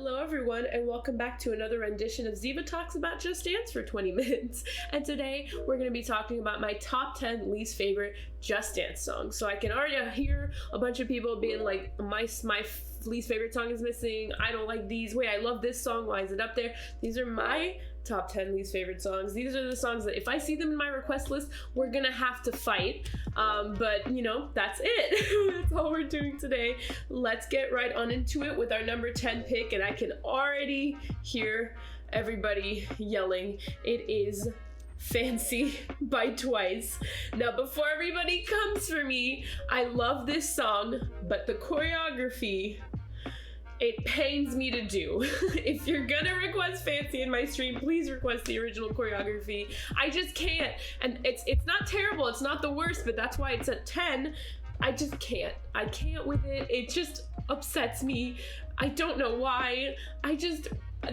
Hello everyone and welcome back to another rendition of Ziva Talks About Just Dance for 20 minutes. And today we're going to be talking about my top 10 least favorite Just Dance songs. So I can already hear a bunch of people being like, my least favorite song is missing, I don't like these, wait, I love this song, why is it up there? These are my top 10 least favorite songs. These are the songs that if I see them in my request list, we're gonna have to fight. But you know, that's it. That's all we're doing today. Let's get right on into it with our number 10 pick, and I can already hear everybody yelling. It is Fancy by Twice. Now, before everybody comes for me, I love this song, but the choreography, it pains me to do. If you're gonna request Fancy in my stream, please request the original choreography. I just can't. And it's not terrible, it's not the worst, but that's why it's at 10. I just can't. I can't with it. It just upsets me. I don't know why.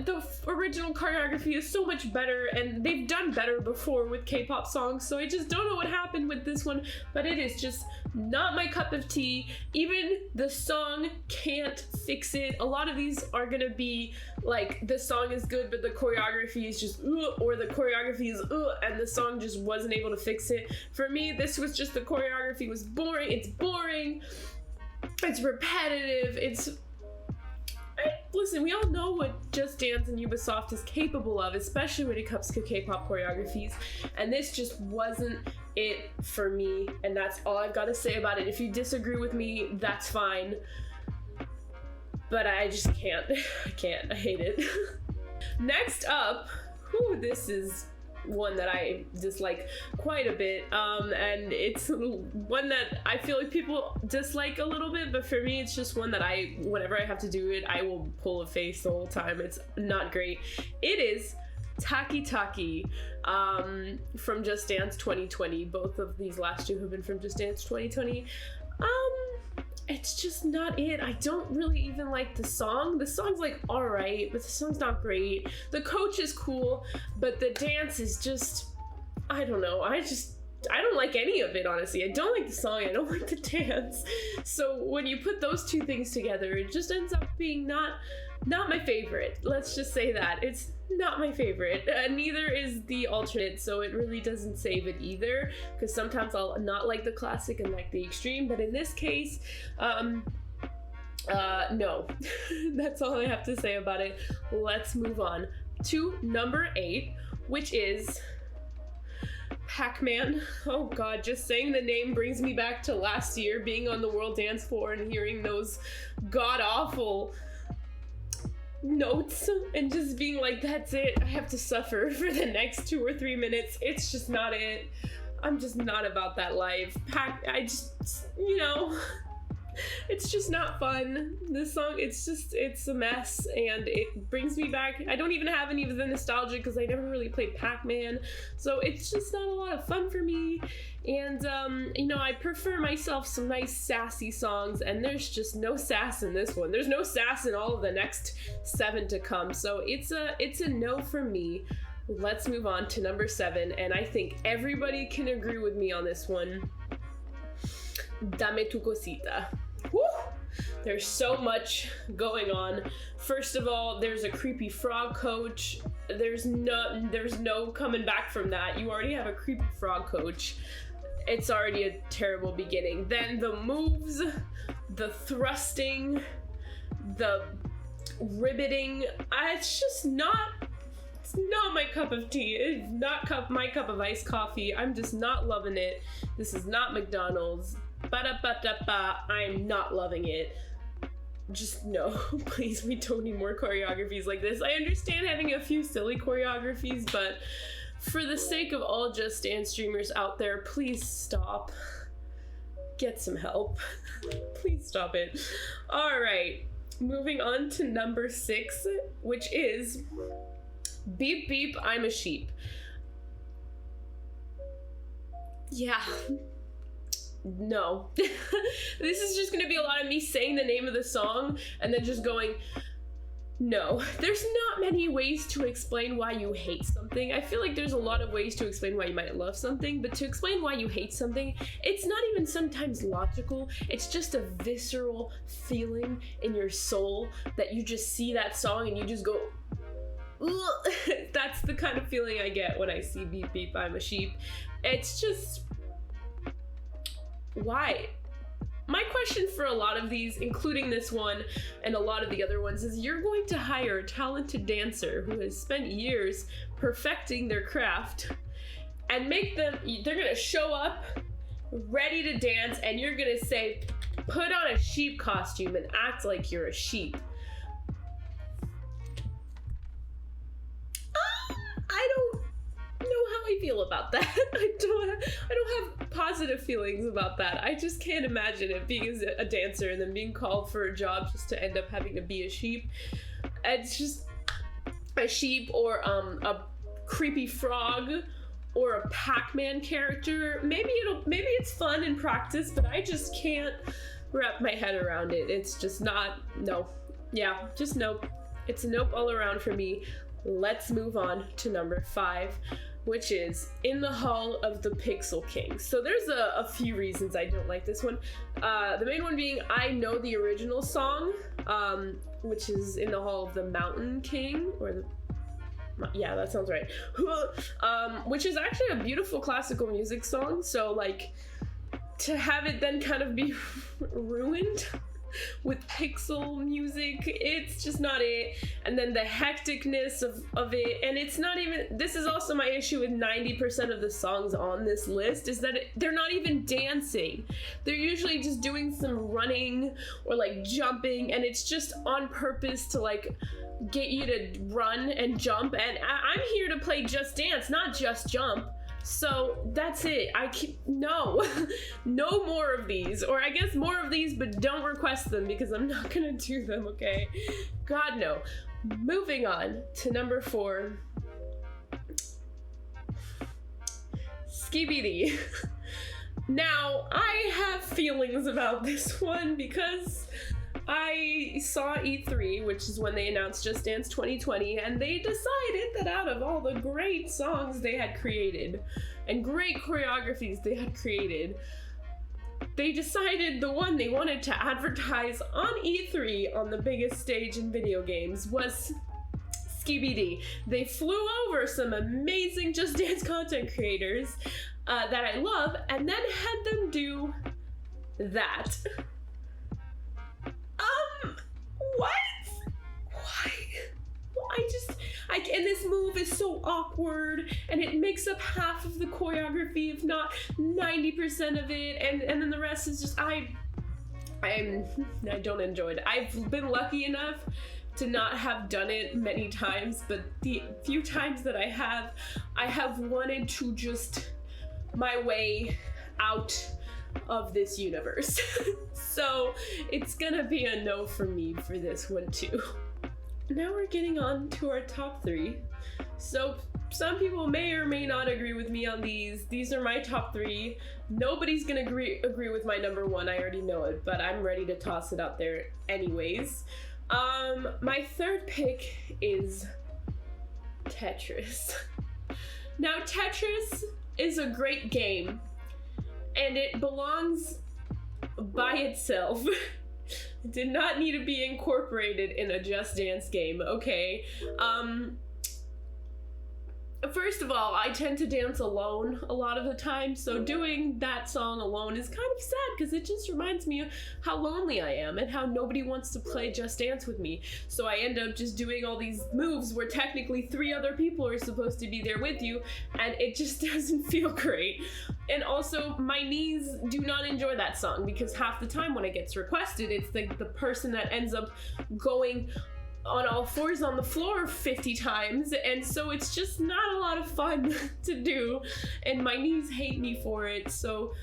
The original choreography is so much better, and they've done better before with K-pop songs, so I just don't know what happened with this one, but it is just not my cup of tea. Even the song can't fix it. A lot of these are gonna be like, the song is good, but the choreography is just or the choreography is and the song just wasn't able to fix it. For me, this was just, the choreography was boring. It's boring. It's repetitive. Listen, we all know what Just Dance and Ubisoft is capable of, especially when it comes to K-pop choreographies, and this just wasn't it for me, and that's all I've got to say about it. If you disagree with me, that's fine, but I just can't. I can't. I hate it. Next up, this is one that I dislike quite a bit, and it's one that I feel like people dislike a little bit, but for me it's just one that whenever I have to do it, I will pull a face the whole time. It's not great. It is Taki Taki from Just Dance 2020. Both of these last two have been from Just Dance 2020. It's just not it. I don't really even like the song. The song's like alright, but the song's not great. The coach is cool, but the dance is just, I don't know. I don't like any of it, honestly. I don't like the song, I don't like the dance. So when you put those two things together, it just ends up being not my favorite. Let's just say that. It's not my favorite. Neither is the alternate, so it really doesn't save it either, because sometimes I'll not like the classic and like the extreme, but in this case, no. That's all I have to say about it. Let's move on to number 8, which is Pac-Man. Oh god, just saying the name brings me back to last year, being on the World Dance Floor and hearing those god-awful notes and just being like, that's it, I have to suffer for the next 2 or 3 minutes. It's just not it. I'm just not about that life. It's just not fun. This song, it's a mess, and it brings me back. I don't even have any of the nostalgia because I never really played Pac-Man, so it's just not a lot of fun for me. And I prefer myself some nice sassy songs, and there's just no sass in this one. There's no sass in all of the next 7 to come, so it's a no for me. Let's move on to number 7, and I think everybody can agree with me on this one. Dame tu cosita. Woo! There's so much going on. First of all, there's a creepy frog coach. There's no coming back from that. You already have a creepy frog coach. It's already a terrible beginning. Then the moves, the thrusting, the ribbiting. It's not my cup of tea. It's not my cup of iced coffee. I'm just not loving it. This is not McDonald's. Ba-da-ba-da-ba, I'm not loving it. Just no, please, we don't need more choreographies like this. I understand having a few silly choreographies, but for the sake of all Just Dance streamers out there, please stop. Get some help. Please stop it. Alright, moving on to number 6, which is Beep Beep, I'm a Sheep. Yeah. No. This is just gonna be a lot of me saying the name of the song and then just going, No, there's not many ways to explain why you hate something. I feel like there's a lot of ways to explain why you might love something, but to explain why you hate something, it's not even sometimes logical. It's just a visceral feeling in your soul that you just see that song and you just go, ugh. That's the kind of feeling I get when I see Beep Beep, I'm a Sheep. It's just, why? My question for a lot of these, including this one and a lot of the other ones, is you're going to hire a talented dancer who has spent years perfecting their craft and make them, they're gonna show up ready to dance and you're gonna say, put on a sheep costume and act like you're a sheep. I don't know how I feel about that. I don't have positive feelings about that. I just can't imagine it being a dancer and then being called for a job just to end up having to be a sheep. It's just a sheep or a creepy frog or a Pac-Man character. Maybe it's fun in practice, but I just can't wrap my head around it. It's just not, no. Yeah, just nope. It's a nope all around for me. Let's move on to number 5, which is In the Hall of the Pixel King. So there's a few reasons I don't like this one. The main one being I know the original song, which is In the Hall of the Mountain King, or the, yeah, that sounds right. Which is actually a beautiful classical music song. So like to have it then kind of be ruined with pixel music, it's just not it. And then the hecticness of it, and it's not even, this is also my issue with 90% of the songs on this list, is that they're not even dancing. They're usually just doing some running or like jumping, and it's just on purpose to like get you to run and jump. And I'm here to play Just Dance, not just jump. So that's it. No, no more of these, or I guess more of these, but don't request them because I'm not gonna do them, okay? God, no. Moving on to number 4. Skibidi. Now, I have feelings about this one because I saw E3, which is when they announced Just Dance 2020, and they decided that out of all the great songs they had created and great choreographies they had created, they decided the one they wanted to advertise on E3 on the biggest stage in video games was Skibidi. They flew over some amazing Just Dance content creators that I love and then had them do that. What? Why? And this move is so awkward, and it makes up half of the choreography, if not 90% of it, and then the rest is just, I don't enjoy it. I've been lucky enough to not have done it many times, but the few times that I have wanted to just my way out of this universe. So it's gonna be a no for me for this one too. Now we're getting on to our top 3. So some people may or may not agree with me on these. These are my top 3. Nobody's gonna agree with my number 1, I already know it, but I'm ready to toss it out there anyways. My third pick is Tetris. Now Tetris is a great game, and it belongs by itself. It did not need to be incorporated in a Just Dance game, okay? First of all, I tend to dance alone a lot of the time, so doing that song alone is kind of sad because it just reminds me of how lonely I am and how nobody wants to play Just Dance with me. So I end up just doing all these moves where technically 3 other people are supposed to be there with you, and it just doesn't feel great. And also, my knees do not enjoy that song because half the time when it gets requested, it's the person that ends up going on all 4s on the floor 50 times, and so it's just not a lot of fun to do, and my knees hate me for it. So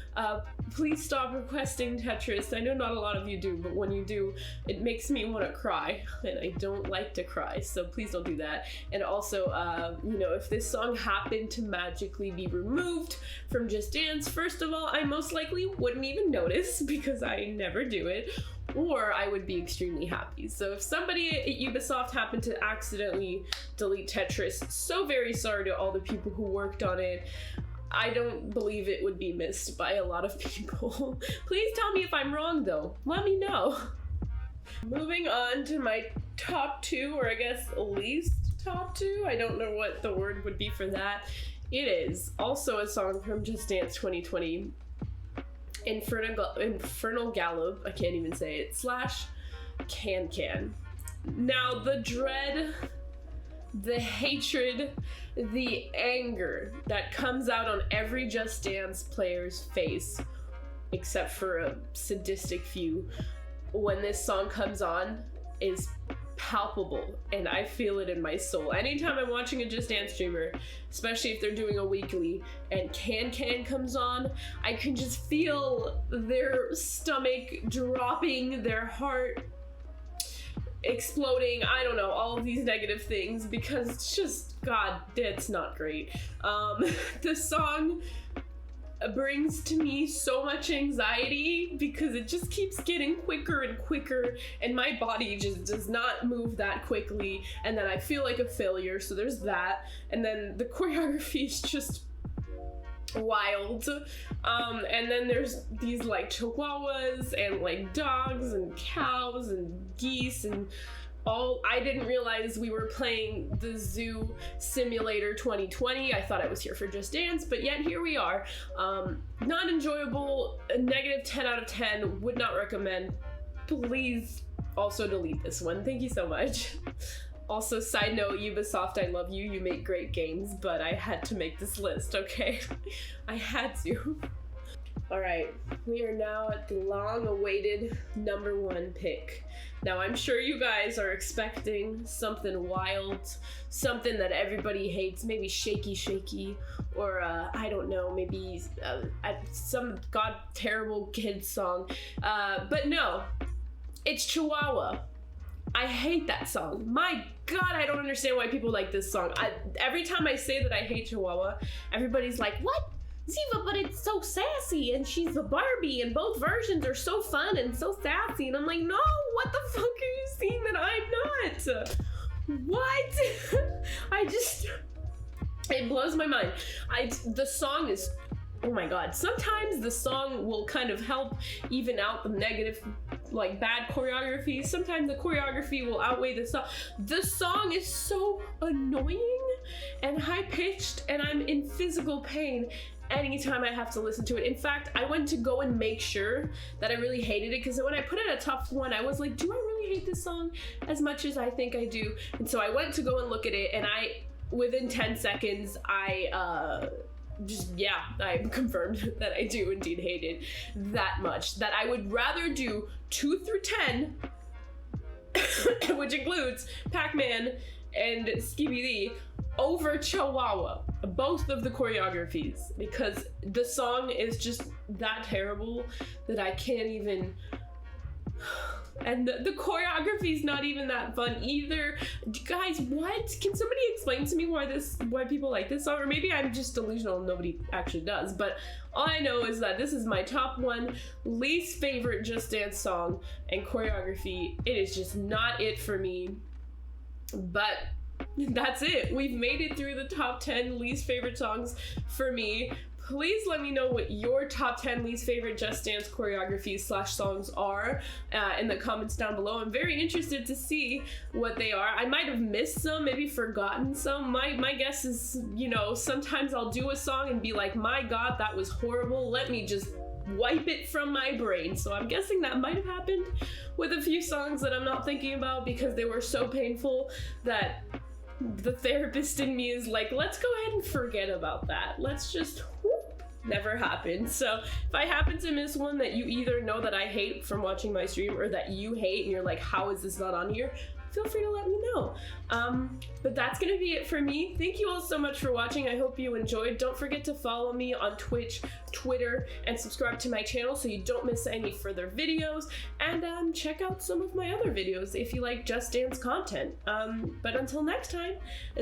please stop requesting Tetris. I know not a lot of you do, but when you do, it makes me want to cry, and I don't like to cry, so please don't do that. And also, you know, if this song happened to magically be removed from Just Dance, first of all, I most likely wouldn't even notice because I never do it. or I would be extremely happy. So if somebody at Ubisoft happened to accidentally delete Tetris, so very sorry to all the people who worked on it. I don't believe it would be missed by a lot of people. Please tell me if I'm wrong though. Let me know. Moving on to my top 2, or I guess least top 2. I don't know what the word would be for that. It is also a song from Just Dance 2020. Infernal Gallop, I can't even say it, / Can Can. Now the dread, the hatred, the anger that comes out on every Just Dance player's face, except for a sadistic few, when this song comes on is palpable, and I feel it in my soul. Anytime I'm watching a Just Dance streamer, especially if they're doing a weekly and Can Can comes on, I can just feel their stomach dropping, their heart exploding, I don't know, all of these negative things, because it's just, God, it's not great. The song brings to me so much anxiety because it just keeps getting quicker and quicker, and my body just does not move that quickly, and then I feel like a failure, so there's that. And then the choreography is just wild, and then there's these like chihuahuas and like dogs and cows and geese and all. I didn't realize we were playing the Zoo Simulator 2020. I thought I was here for Just Dance, but yet here we are. Not enjoyable, a -10 out of 10, would not recommend. Please also delete this one. Thank you so much. Also, side note, Ubisoft, I love you. You make great games, but I had to make this list, okay? I had to. All right, we are now at the long-awaited #1 pick. Now, I'm sure you guys are expecting something wild, something that everybody hates, maybe Shaky Shaky, or I don't know, maybe some terrible kids song. But no, it's Chihuahua. I hate that song. My God, I don't understand why people like this song. Every time I say that I hate Chihuahua, everybody's like, what? Ziva, but it's so sassy, and she's a Barbie, and both versions are so fun and so sassy. And I'm like, no, what the fuck are you seeing that I'm not? What? It blows my mind. The song is, oh my God. Sometimes the song will kind of help even out the negative, like bad choreography. Sometimes the choreography will outweigh the song. The song is so annoying and high-pitched, and I'm in physical pain anytime I have to listen to it. In fact, I went to go and make sure that I really hated it, because when I put it at top 1, I was like, do I really hate this song as much as I think I do? And so I went to go and look at it, and within 10 seconds, I confirmed that I do indeed hate it that much, that I would rather do 2 through 10, which includes Pac-Man and Skibidi, over Chihuahua, both of the choreographies, because the song is just that terrible that I can't even. And the choreography is not even that fun either. Guys, what? Can somebody explain to me why people like this song? Or maybe I'm just delusional and nobody actually does, but all I know is that this is my top 1 least favorite Just Dance song, and choreography, it is just not it for me. But that's it. We've made it through the top 10 least favorite songs for me. Please let me know what your top 10 least favorite Just Dance choreographies / songs are in the comments down below. I'm very interested to see what they are. I might have missed some, maybe forgotten some. My guess is, sometimes I'll do a song and be like, my God, that was horrible. Let me just wipe it from my brain. So I'm guessing that might have happened with a few songs that I'm not thinking about because they were so painful that the therapist in me is like, let's go ahead and forget about that. Let's just never happened. So if I happen to miss one that you either know that I hate from watching my stream, or that you hate and you're like, how is this not on here? Feel free to let me know. But that's gonna be it for me. Thank you all so much for watching. I hope you enjoyed. Don't forget to follow me on Twitch, Twitter, and subscribe to my channel so you don't miss any further videos. And check out some of my other videos if you like Just Dance content. But until next time,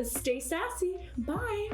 stay sassy. Bye.